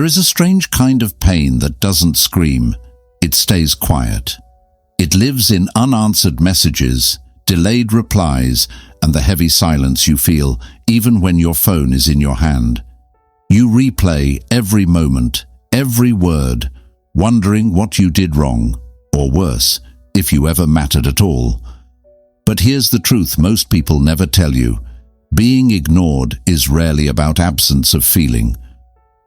is a strange kind of pain that doesn't scream. It stays quiet. It lives in unanswered messages, delayed replies, and the heavy silence you feel even when your phone is in your hand. You replay every moment, every word, wondering what you did wrong, or worse, if you ever mattered at all. But here's the truth most people never tell you. Being ignored is rarely about absence of feeling.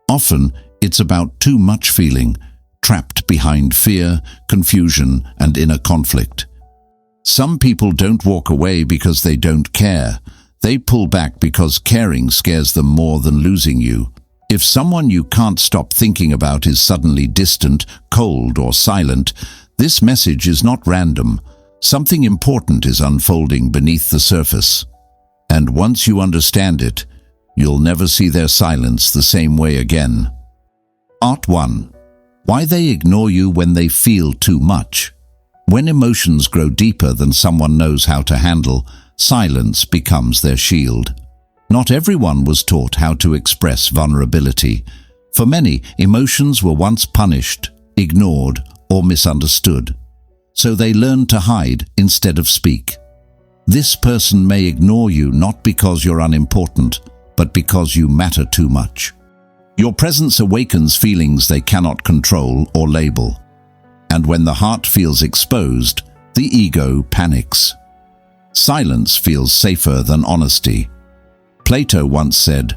Often, it's about too much feeling, trapped behind fear, confusion, and inner conflict. Some people don't walk away because they don't care. They pull back because caring scares them more than losing you. If someone you can't stop thinking about is suddenly distant, cold, or silent, this message is not random. Something important is unfolding beneath the surface. And once you understand it, you'll never see their silence the same way again. Part 1. Why they ignore you when they feel too much. When emotions grow deeper than someone knows how to handle, silence becomes their shield. Not everyone was taught how to express vulnerability. For many, emotions were once punished, ignored, or misunderstood. So they learned to hide instead of speak. This person may ignore you not because you're unimportant, but because you matter too much. Your presence awakens feelings they cannot control or label. And when the heart feels exposed, the ego panics. Silence feels safer than honesty. Plato once said,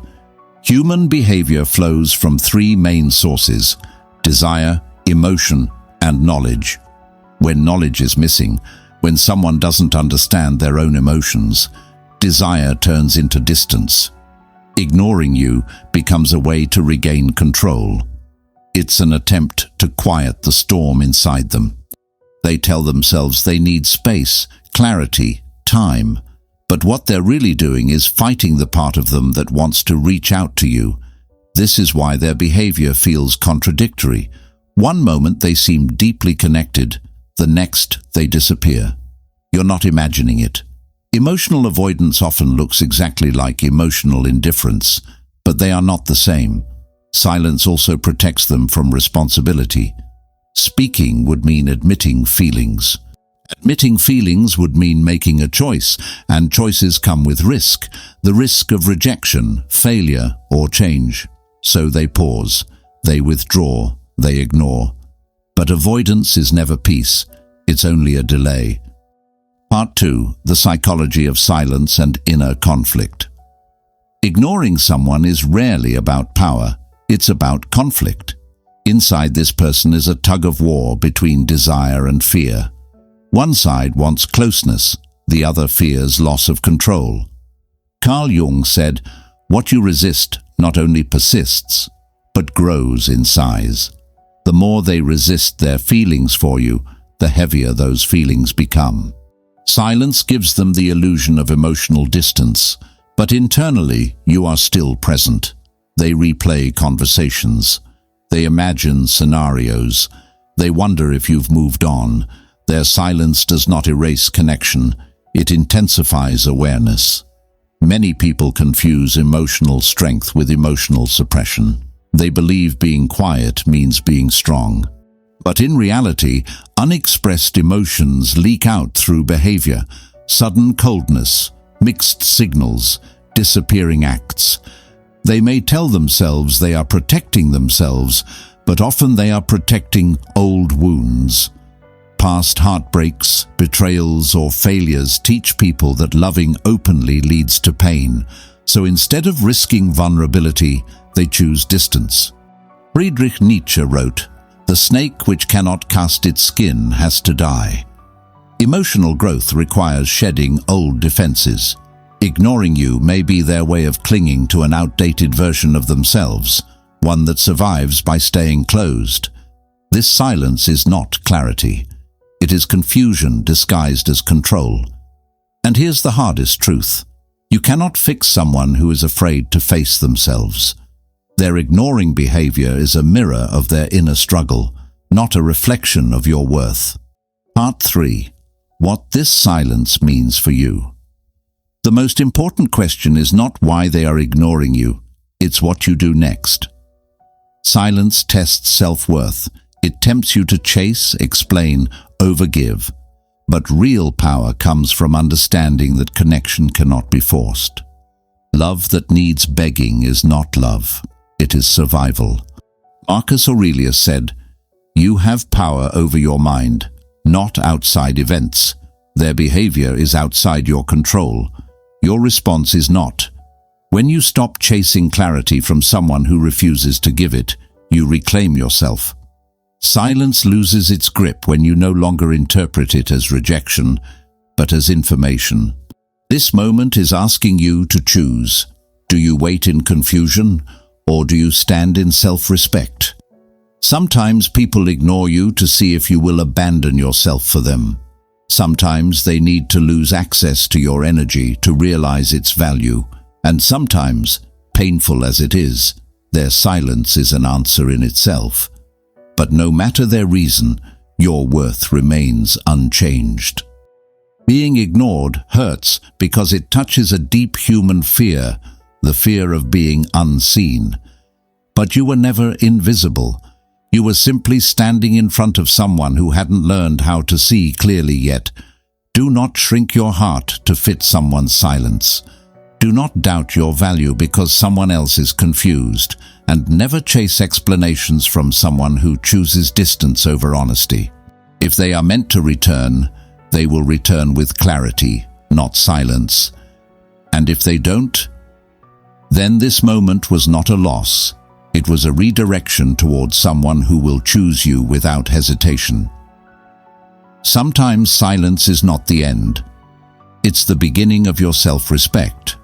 "Human behavior flows from three main sources: desire, emotion, and knowledge." When knowledge is missing, when someone doesn't understand their own emotions, desire turns into distance. Ignoring you becomes a way to regain control. It's an attempt to quiet the storm inside them. They tell themselves they need space, clarity, time. But what they're really doing is fighting the part of them that wants to reach out to you. This is why their behavior feels contradictory. One moment they seem deeply connected, the next they disappear. You're not imagining it. Emotional avoidance often looks exactly like emotional indifference, but they are not the same. Silence also protects them from responsibility. Speaking would mean admitting feelings. Admitting feelings would mean making a choice, and choices come with risk, the risk of rejection, failure, or change. So they pause, they withdraw, they ignore. But avoidance is never peace, it's only a delay. Part 2. The psychology of silence and inner conflict. Ignoring someone is rarely about power, it's about conflict. Inside this person is a tug-of-war between desire and fear. One side wants closeness, the other fears loss of control. Carl Jung said, "What you resist not only persists, but grows in size." The more they resist their feelings for you, the heavier those feelings become. Silence gives them the illusion of emotional distance, but internally you are still present. They replay conversations. They imagine scenarios. They wonder if you've moved on. Their silence does not erase connection. It intensifies awareness. Many people confuse emotional strength with emotional suppression. They believe being quiet means being strong. But in reality, unexpressed emotions leak out through behavior, sudden coldness, mixed signals, disappearing acts. They may tell themselves they are protecting themselves, but often they are protecting old wounds. Past heartbreaks, betrayals, or failures teach people that loving openly leads to pain. So instead of risking vulnerability, they choose distance. Friedrich Nietzsche wrote, "The snake which cannot cast its skin has to die." Emotional growth requires shedding old defenses. Ignoring you may be their way of clinging to an outdated version of themselves, one that survives by staying closed. This silence is not clarity. It is confusion disguised as control. And here's the hardest truth. You cannot fix someone who is afraid to face themselves. Their ignoring behavior is a mirror of their inner struggle, not a reflection of your worth. Part 3. What this silence means for you. The most important question is not why they are ignoring you, it's what you do next. Silence tests self-worth. It tempts you to chase, explain, overgive. But real power comes from understanding that connection cannot be forced. Love that needs begging is not love. It is survival. Marcus Aurelius said, "You have power over your mind, not outside events. Their behavior is outside your control. Your response is not." When you stop chasing clarity from someone who refuses to give it, you reclaim yourself. Silence loses its grip when you no longer interpret it as rejection, but as information. This moment is asking you to choose. Do you wait in confusion, or do you stand in self-respect? Sometimes people ignore you to see if you will abandon yourself for them. Sometimes they need to lose access to your energy to realize its value. And sometimes, painful as it is, their silence is an answer in itself. But no matter their reason, your worth remains unchanged. Being ignored hurts because it touches a deep human fear, the fear of being unseen. But you were never invisible. You were simply standing in front of someone who hadn't learned how to see clearly yet. Do not shrink your heart to fit someone's silence. Do not doubt your value because someone else is confused, and never chase explanations from someone who chooses distance over honesty. If they are meant to return, they will return with clarity, not silence. And if they don't, then this moment was not a loss. It was a redirection towards someone who will choose you without hesitation. Sometimes silence is not the end. It's the beginning of your self-respect.